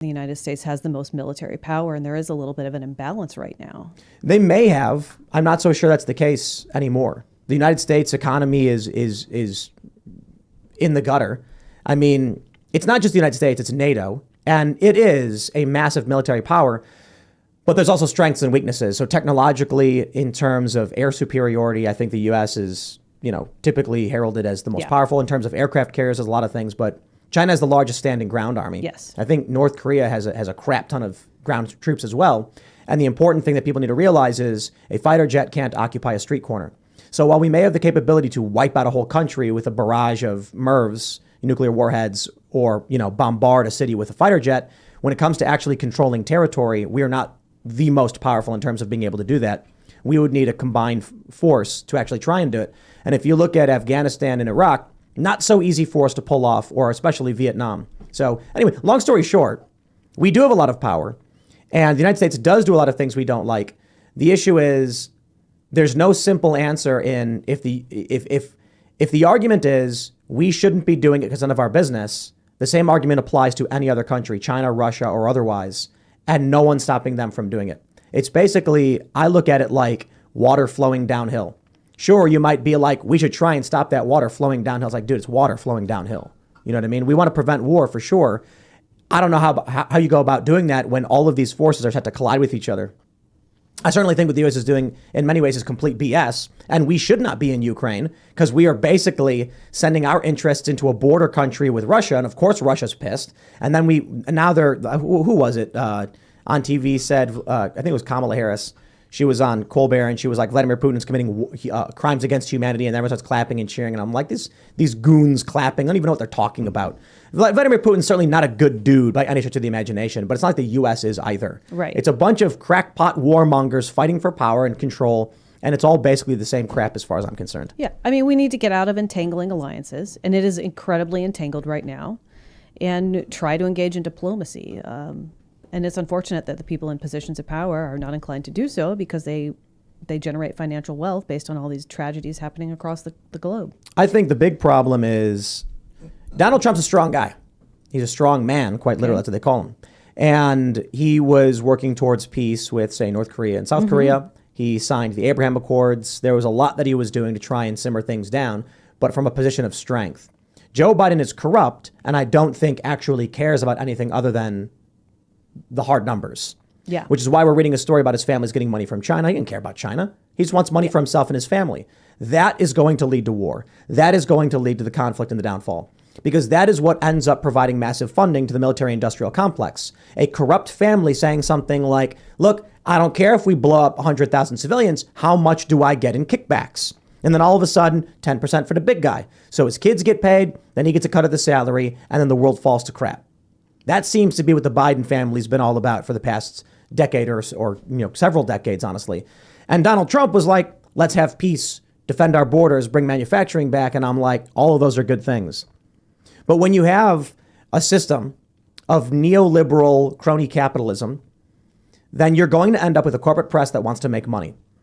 The United States has the most military power, and there is a little bit of an imbalance right now. They may have. I'm not so sure that's the case anymore. The United States economy is in the gutter. I mean, it's not just the United States, it's NATO, and it is a massive military power, but there's also strengths and weaknesses. So technologically, in terms of air superiority, I think the U.S. is, typically heralded as the most powerful. In terms of aircraft carriers, there's a lot of things, but China has the largest standing ground army. Yes. I think North Korea has a crap ton of ground troops as well. And the important thing that people need to realize is a fighter jet can't occupy a street corner. So while we may have the capability to wipe out a whole country with a barrage of MIRVs, nuclear warheads, or, bombard a city with a fighter jet, when it comes to actually controlling territory, we are not the most powerful in terms of being able to do that. We would need a combined force to actually try and do it. And if you look at Afghanistan and Iraq, not so easy for us to pull off, or especially Vietnam. So anyway, long story short, we do have a lot of power, and the United States does do a lot of things we don't like. The issue is there's no simple answer in if the argument is we shouldn't be doing it because none of our business, the same argument applies to any other country, China, Russia, or otherwise, and no one's stopping them from doing it. It's basically, I look at it like water flowing downhill. Sure, you might be like, we should try and stop that water flowing downhill. It's like, dude, it's water flowing downhill. You know what I mean? We want to prevent war for sure. I don't know how you go about doing that when all of these forces are set to collide with each other. I certainly think what the U.S. is doing in many ways is complete BS, and we should not be in Ukraine because we are basically sending our interests into a border country with Russia, and of course Russia's pissed. And then who was it on TV said, I think it was Kamala Harris. She was on Colbert and she was like, Vladimir Putin's committing crimes against humanity, and everyone starts clapping and cheering. And I'm like, these goons clapping, I don't even know what they're talking about. Vladimir Putin's certainly not a good dude by any stretch of the imagination, but it's not like the U.S. is either. Right. It's a bunch of crackpot warmongers fighting for power and control, and it's all basically the same crap as far as I'm concerned. Yeah, I mean, we need to get out of entangling alliances, and it is incredibly entangled right now, and try to engage in diplomacy. And it's unfortunate that the people in positions of power are not inclined to do so because they generate financial wealth based on all these tragedies happening across the globe. I think the big problem is Donald Trump's a strong guy. He's a strong man, quite literally. That's what they call him. And he was working towards peace with, say, North Korea and South Korea. He signed the Abraham Accords. There was a lot that he was doing to try and simmer things down, but from a position of strength. Joe Biden is corrupt, and I don't think actually cares about anything other than the hard numbers. Yeah. Which is why we're reading a story about his family's getting money from China. He didn't care about China. He just wants money for himself and his family. That is going to lead to war. That is going to lead to the conflict and the downfall. Because that is what ends up providing massive funding to the military-industrial complex. A corrupt family saying something like, look, I don't care if we blow up 100,000 civilians. How much do I get in kickbacks? And then all of a sudden, 10% for the big guy. So his kids get paid, then he gets a cut of the salary, and then the world falls to crap. That seems to be what the Biden family's been all about for the past decade or several decades, honestly. And Donald Trump was like, let's have peace, defend our borders, bring manufacturing back. And I'm like, all of those are good things. But when you have a system of neoliberal crony capitalism, then you're going to end up with a corporate press that wants to make money.